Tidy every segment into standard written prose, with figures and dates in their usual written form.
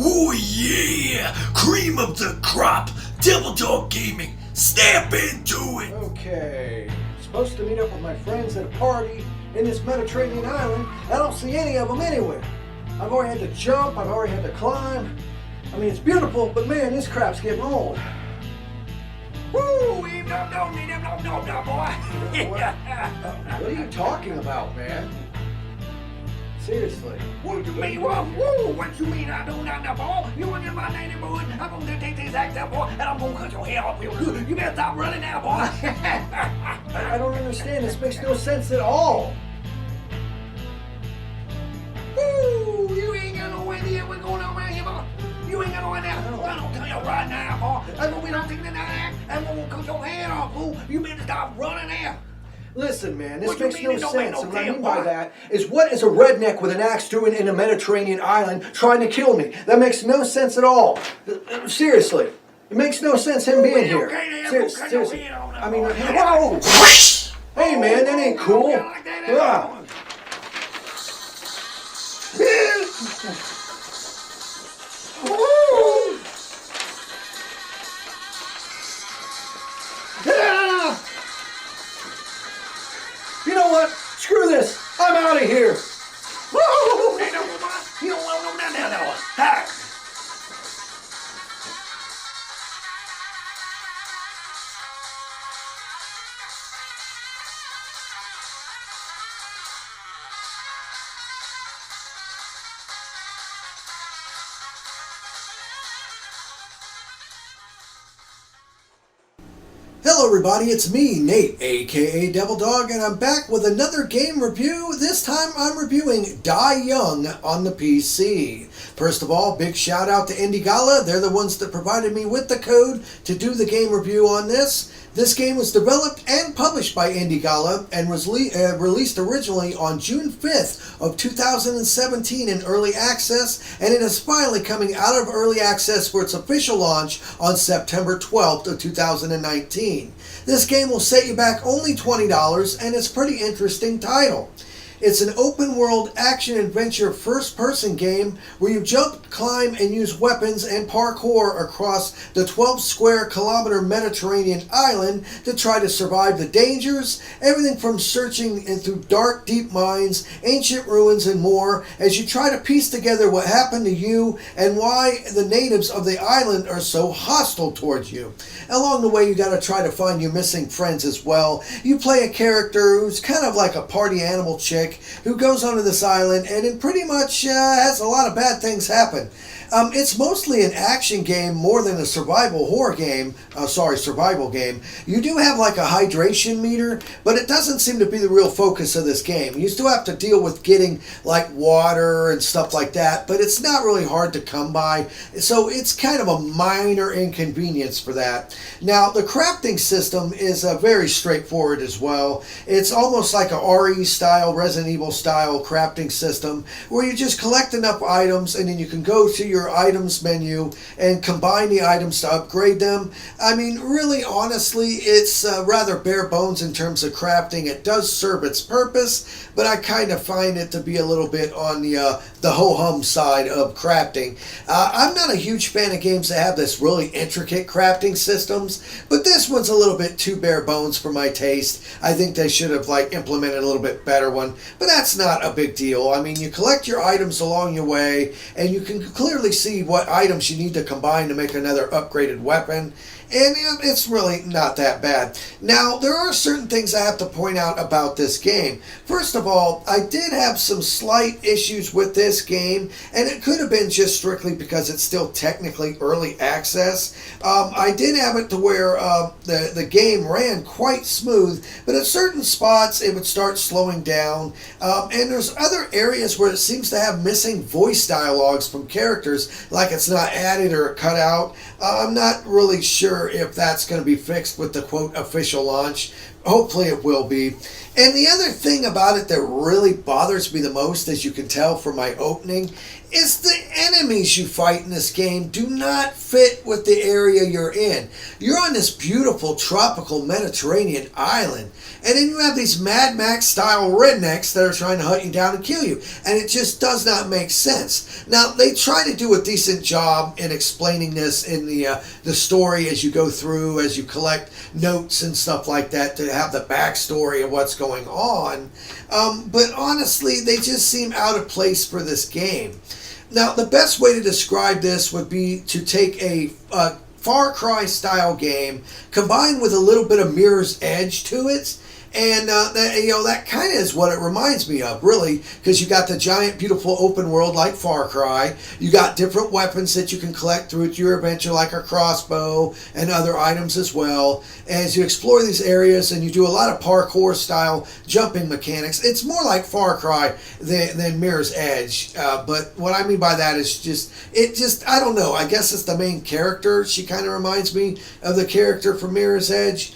Oh yeah! Cream of the crop! Devil Dog Gaming! Step into it! Okay, supposed to meet up with my friends at a party in this Mediterranean island. I don't see any of them anywhere. I've already had to jump, I've already had to climb. I mean, it's beautiful, but man, this crap's getting old. Woo! No, boy. What are you talking about, man? Seriously. What you mean? What you mean? I do not know, boy. You and my neighborhood. I'm gonna take this axe out, boy, and I'm gonna cut your hair off real good. You better stop running now, boy. I don't understand. This makes no sense at all. Woo! You ain't got no idea what's going on around here, boy. You ain't got no idea. I don't tell you right now, boy. I'm gonna take the axe. I'm gonna cut your head off, fool. You better stop running now. Listen, man, this What you makes mean no it don't make sense. no And what I mean damn by why? that is, what is a redneck with an axe doing in a Mediterranean island trying to kill me? That makes no sense at all. Seriously. It makes no sense him being here. Okay, then, Seriously. we'll cut your head off now, I mean, boy. whoa! Hey, man, that ain't cool. Yeah, like that, Ah. Ah! You know what? Screw this. I'm out of here. Woo! You don't want no down there, no. Hi. Hello everybody, it's me, Nate, aka Devil Dog, and I'm back with another game review. This time I'm reviewing Die Young on the PC. First of all, big shout out to Indigala. They're the ones that provided me with the code to do the game review on this. This game was developed and published by Indigala and was released originally on June 5th of 2017 in early access, and it is finally coming out of early access for its official launch on September 12th of 2019. This game will set you back only $20, and it's a pretty interesting title. It's an open-world action-adventure first-person game where you jump, climb, and use weapons and parkour across the 12-square-kilometer Mediterranean island to try to survive the dangers, everything from searching through dark, deep mines, ancient ruins, and more, as you try to piece together what happened to you and why the natives of the island are so hostile towards you. Along the way, you got to try to find your missing friends as well. You play a character who's kind of like a party animal chick who goes onto this island and it pretty much has a lot of bad things happen. It's mostly an action game more than a survival game. You do have like a hydration meter, but it doesn't seem to be the real focus of this game. You still have to deal with getting like water and stuff like that, but it's not really hard to come by. So it's kind of a minor inconvenience for that. Now, the crafting system is very straightforward as well. It's almost like a RE style, Resident Evil style crafting system where you just collect enough items and then you can go to your items menu and combine the items to upgrade them. I mean, really, honestly, it's rather bare bones in terms of crafting. It does serve its purpose, but I kind of find it to be a little bit on the ho-hum side of crafting. I'm not a huge fan of games that have this really intricate crafting systems, but this one's a little bit too bare bones for my taste. I think they should have like implemented a little bit better one, but that's not a big deal. I mean, you collect your items along your way, and you can clearly see what items you need to combine to make another upgraded weapon. And it's really not that bad. Now, there are certain things I have to point out about this game. First of all, I did have some slight issues with this game, and it could have been just strictly because it's still technically early access. I did have it to where the game ran quite smooth, but at certain spots it would start slowing down. And there's other areas where it seems to have missing voice dialogues from characters, like it's not added or cut out. I'm not really sure if that's going to be fixed with the quote official launch. Hopefully it will be. And the other thing about it that really bothers me the most, as you can tell from my opening, is the enemies you fight in this game do not fit with the area you're in. You're on this beautiful tropical Mediterranean island, and then you have these Mad Max style rednecks that are trying to hunt you down and kill you, and it just does not make sense. Now, they try to do a decent job in explaining this in the story as you go through, as you collect notes and stuff like that, to have the backstory of what's going on. But honestly, they just seem out of place for this game. Now, the best way to describe this would be to take a Far Cry style game, combined with a little bit of Mirror's Edge to it, and that kind of is what it reminds me of, really, because you got the giant, beautiful open world like Far Cry. You got different weapons that you can collect through your adventure, like a crossbow and other items as well. As you explore these areas, and you do a lot of parkour style jumping mechanics, it's more like Far Cry than Mirror's Edge. But what I mean by that is I don't know. I guess it's the main character. She kind of reminds me of the character from Mirror's Edge.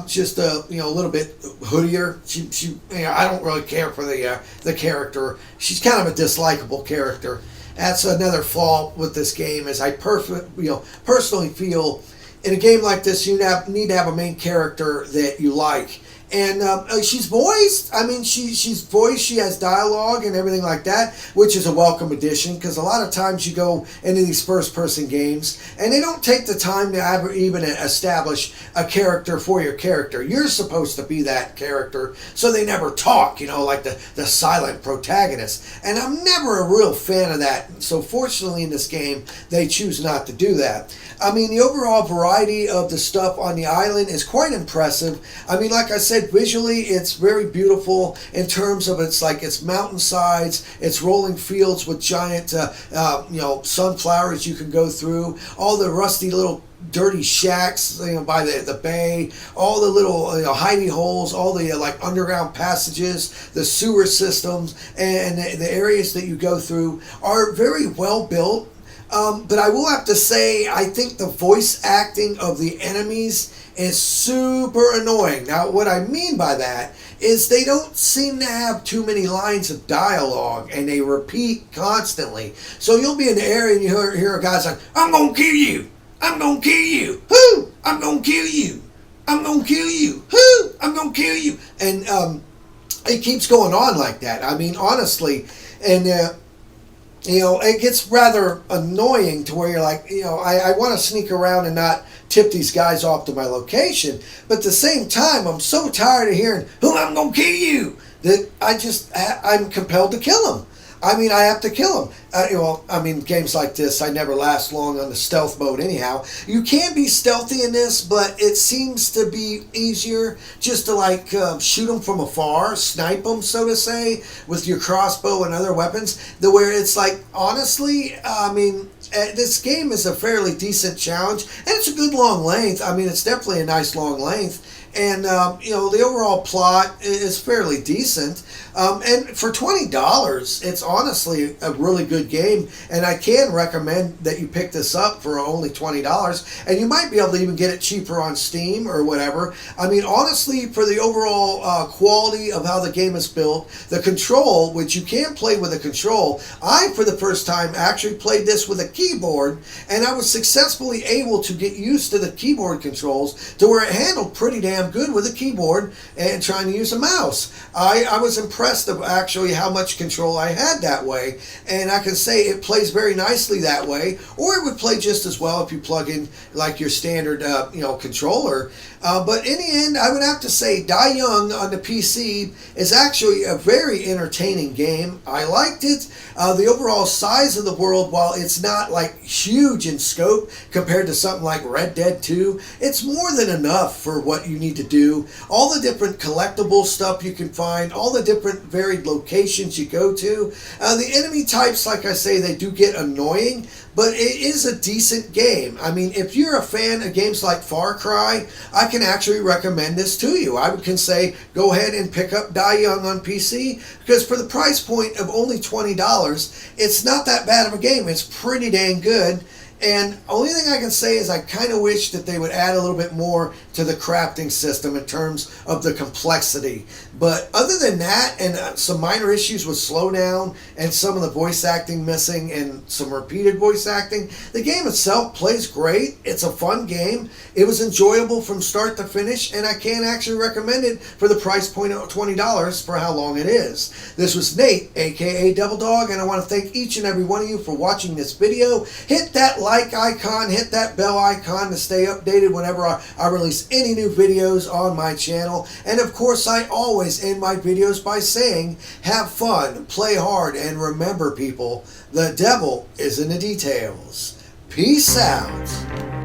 Just a little bit hoodier. She I don't really care for the character. She's kind of a dislikable character. That's another flaw with this game. Is I personally feel in a game like this you need to have a main character that you like. And she's voiced. I mean, she's voiced. She has dialogue and everything like that, which is a welcome addition, because a lot of times you go into these first-person games and they don't take the time to ever even establish a character for your character. You're supposed to be that character, so they never talk, like the silent protagonist. And I'm never a real fan of that. So fortunately in this game, they choose not to do that. I mean, the overall variety of the stuff on the island is quite impressive. I mean, like I said, visually it's very beautiful in terms of it's mountainsides, it's rolling fields with giant sunflowers you can go through, all the rusty little dirty shacks by the bay, all the little hidey holes, all the underground passages, the sewer systems, and the areas that you go through are very well built. But I will have to say, I think the voice acting of the enemies is super annoying. Now, what I mean by that is they don't seem to have too many lines of dialogue, and they repeat constantly. So you'll be in the area and you hear a guy saying, "I'm gonna kill you! I'm gonna kill you! Who? I'm gonna kill you! I'm gonna kill you! Who? I'm gonna kill you!" And it keeps going on like that. I mean, honestly, and it gets rather annoying to where you're like, I want to sneak around and not tip these guys off to my location. But at the same time, I'm so tired of hearing, "Who, I'm going to kill you," that I'm compelled to kill them. I mean, I have to kill them. Games like this, I never last long on the stealth mode anyhow. You can be stealthy in this, but it seems to be easier just to shoot them from afar, snipe them, so to say, with your crossbow and other weapons. Where it's honestly, this game is a fairly decent challenge, and it's a good long length. I mean, it's definitely a nice long length. And, the overall plot is fairly decent. And for $20, it's honestly a really good game. And I can recommend that you pick this up for only $20. And you might be able to even get it cheaper on Steam or whatever. I mean, honestly, for the overall quality of how the game is built, the control, which you can play with a control, I, for the first time, actually played this with a keyboard. And I was successfully able to get used to the keyboard controls to where it handled pretty damn good with a keyboard and trying to use a mouse. I was impressed of actually how much control I had that way, and I can say it plays very nicely that way, or it would play just as well if you plug in your standard controller. But in the end, I would have to say Die Young on the PC is actually a very entertaining game. I liked it. The overall size of the world, while it's not huge in scope compared to something like Red Dead 2, it's more than enough for what you need to do. All the different collectible stuff you can find, all the different varied locations you go to. The enemy types, like I say, they do get annoying, but it is a decent game. I mean, if you're a fan of games like Far Cry, I can actually recommend this to you. I can say, go ahead and pick up Die Young on PC, because for the price point of only $20, it's not that bad of a game. It's pretty dang good. And only thing I can say is I kind of wish that they would add a little bit more to the crafting system in terms of the complexity. But other than that, and some minor issues with slowdown and some of the voice acting missing and some repeated voice acting, the game itself plays great. It's a fun game. It was enjoyable from start to finish, and I can actually recommend it for the price point of $20 for how long it is. This was Nate, aka Devil Dog, and I want to thank each and every one of you for watching this video. Hit that like icon, hit that bell icon to stay updated whenever I release any new videos on my channel. And of course, I always end my videos by saying, have fun, play hard, and remember, people, the devil is in the details. Peace out.